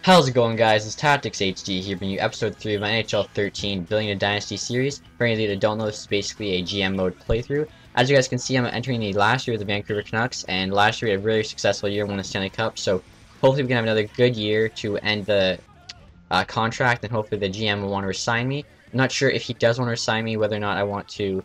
How's it going, guys? It's TacTixHD here, bringing you episode 3 of my NHL 13 Building a Dynasty series. For any of you that don't know, this is basically a GM mode playthrough. As you guys can see, I'm entering the last year of the Vancouver Canucks, and last year we had a really successful year, won the Stanley Cup, so hopefully we can have another good year to end the contract, and hopefully the GM will want to resign me. I'm not sure if he does want to resign me, whether or not I want to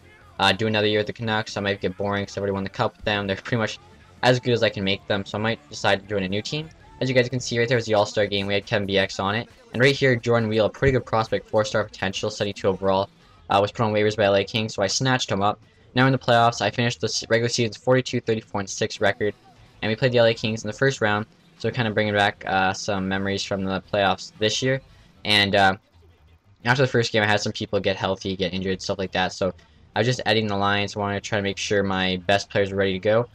do another year at the Canucks. I might get boring because I've already won the Cup with them. They're pretty much as good as I can make them, so I might decide to join a new team. As you guys can see right there is the All-Star game. We had Kevin BX on it. And right here, Jordan Wheel, a pretty good prospect, 4-star potential, 72 overall, was put on waivers by LA Kings, so I snatched him up. Now in the playoffs, I finished the regular season's 42-34-6 record, and we played the LA Kings in the first round, so kind of bringing back some memories from the playoffs this year. And after the first game, I had some people get healthy, get injured, stuff like that, so I was just editing the lines. I wanted to try to make sure my best players were ready to go.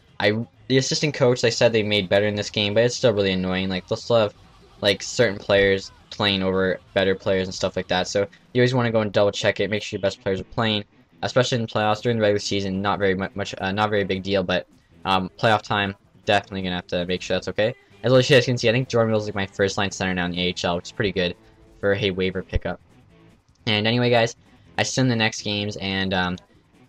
The assistant coach, they said they made better in this game, but it's still really annoying. Like, they'll still have, like, certain players playing over better players and stuff like that. So you always want to go and double check it, make sure your best players are playing, especially in the playoffs. During the regular season, not very not very big deal, but playoff time, definitely gonna have to make sure that's okay. As well as you guys can see, I think Jordan Mills is like my first line center now in the AHL, which is pretty good for a waiver pickup. And anyway, guys, I send the next games, and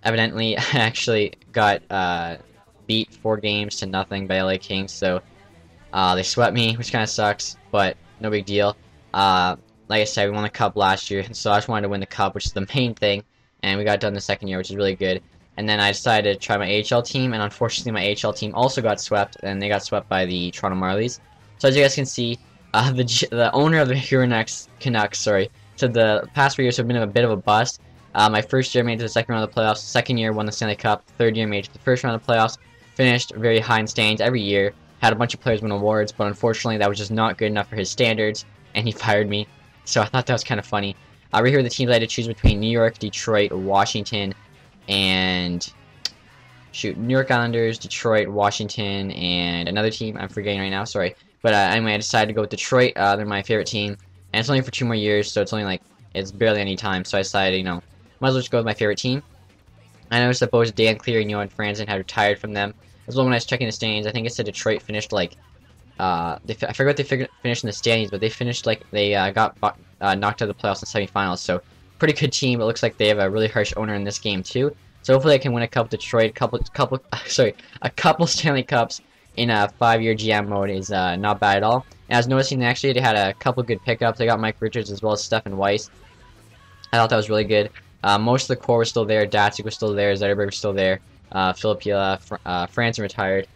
evidently I actually got beat 4-0 by LA Kings, so they swept me, which kind of sucks, but no big deal. Like I said, we won the Cup last year, so I just wanted to win the Cup, which is the main thing, and we got it done the second year, which is really good. And then I decided to try my AHL team, and unfortunately my AHL team also got swept, and they got swept by the Toronto Marlies. So as you guys can see, the owner of the Vancouver Canucks, said the past 3 years have been a bit of a bust. My first year made it to the second round of the playoffs, second year won the Stanley Cup, third year made it to the first round of the playoffs, finished very high in standings every year, had a bunch of players win awards, but unfortunately that was just not good enough for his standards, and he fired me. So I thought that was kind of funny. Right here are the teams I had to choose between: New York, Detroit, Washington, and New York Islanders, Detroit, Washington, and another team I'm forgetting right now, sorry. But anyway, I decided to go with Detroit. They're my favorite team, and it's only for 2 more years, so it's only like, it's barely any time, so I decided, might as well just go with my favorite team. I noticed that both Dan Cleary and Johan Franzen had retired from them. As well, when I was checking the standings, I think it said Detroit finished like, I forget what they finished in the standings, but they finished like they got knocked out of the playoffs and semifinals. So pretty good team. It looks like they have a really harsh owner in this game too. So hopefully I can win a couple Detroit, a couple Stanley Cups in a 5-year GM mode is not bad at all. And I was noticing actually they had a couple good pickups. They got Mike Richards as well as Stefan Weiss. I thought that was really good. Most of the core was still there. Datsuk was still there. Zetterberg was still there. Filipila, Franzen retired.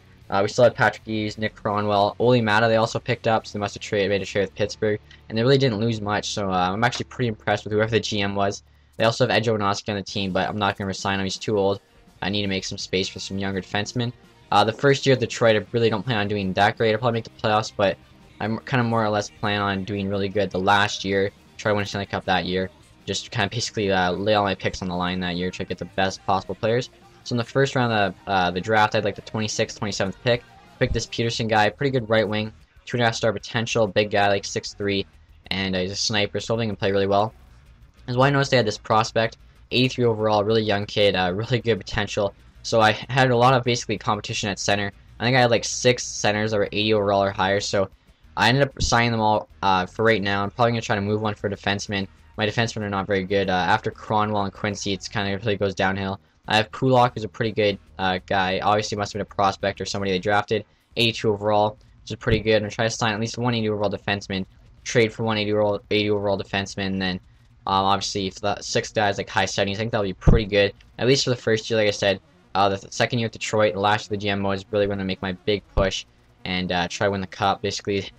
We still had Patrick Eves, Nick Cronwell, Oli Mata they also picked up, so they must have made a trade with Pittsburgh. And they really didn't lose much, so I'm actually pretty impressed with whoever the GM was. They also have Edjo Onoski on the team, but I'm not going to resign him. He's too old. I need to make some space for some younger defensemen. The first year of Detroit, I really don't plan on doing that great. I'll probably make the playoffs, but I'm kind of more or less plan on doing really good the last year. Try to win a Stanley Cup that year. Just kind of basically lay all my picks on the line that year, try to get the best possible players. So in the first round of the draft, I had like the 26th, 27th pick. Picked this Peterson guy, pretty good right wing, 2.5-star potential, big guy, like 6'3", and he's a sniper, so he can play really well. As well, I noticed they had this prospect, 83 overall, really young kid, really good potential. So I had a lot of basically competition at center. I think I had like 6 centers that were 80 overall or higher, so I ended up signing them all for right now. I'm probably going to try to move one for defenseman. My defensemen are not very good. After Cronwell and Quincy, it's kind of really goes downhill. I have Pulak, who's a pretty good guy. Obviously, must have been a prospect or somebody they drafted. 82 overall, which is pretty good. I'm going to try to sign at least 180 overall defenseman, trade for 180 overall defenseman, and then obviously if the 6 guys like high 70s, I think that'll be pretty good. At least for the first year, like I said. The second year with Detroit, the last year of the GM mode is really going to make my big push and try to win the Cup. Basically,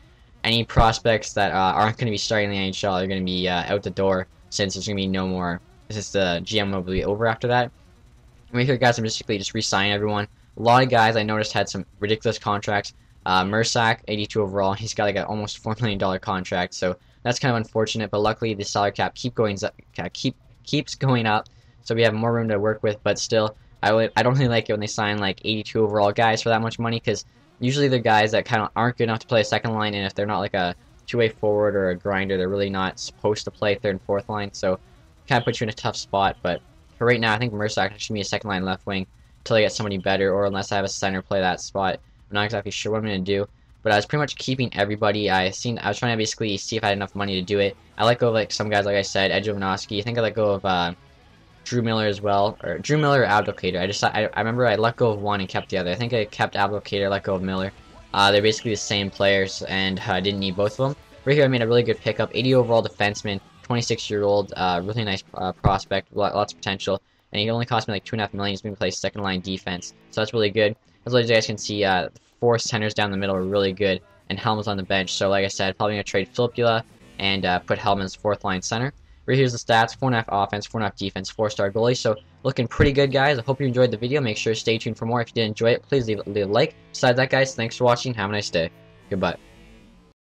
any prospects that aren't going to be starting in the NHL are going to be out the door, since there's going to be no more, since the GM mode will be over after that. And right here, guys, I'm basically just re-signing everyone. A lot of guys I noticed had some ridiculous contracts. Mersak, 82 overall, he's got like an almost $4 million contract, so that's kind of unfortunate, but luckily the salary cap keeps going up, so we have more room to work with, but still, I don't really like it when they sign like 82 overall guys for that much money, because usually they're guys that kind of aren't good enough to play a second line, and if they're not like a two-way forward or a grinder, they're really not supposed to play third and fourth line, so kind of puts you in a tough spot. But for right now, I think Mersak should be a second line left wing until I get somebody better, or unless I have a center play that spot. I'm not exactly sure what I'm going to do. but I was pretty much keeping everybody. I was trying to basically see if I had enough money to do it. I let go of like some guys, like I said, Edge Ovanovsky. I think I let go of Drew Miller as well, or Drew Miller or Abdelkader. I remember I let go of one and kept the other. I think I kept Abdelkader, let go of Miller. They're basically the same players, and I didn't need both of them. Right here, I made a really good pickup. 80 overall defenseman, 26-year-old, really nice prospect, lots of potential. And he only cost me like $2.5 million. He's going to play second line defense, so that's really good. As you guys can see, 4 centers down the middle are really good, and Helm's on the bench. So like I said, probably going to trade Filppula and put Helm as 4th line center. Right here's the stats: 4.5 offense, 4.5 defense, 4-star goalie. So looking pretty good, guys. I hope you enjoyed the video. Make sure to stay tuned for more. If you did enjoy it, please leave a like. Besides that, guys, thanks for watching. Have a nice day. Goodbye.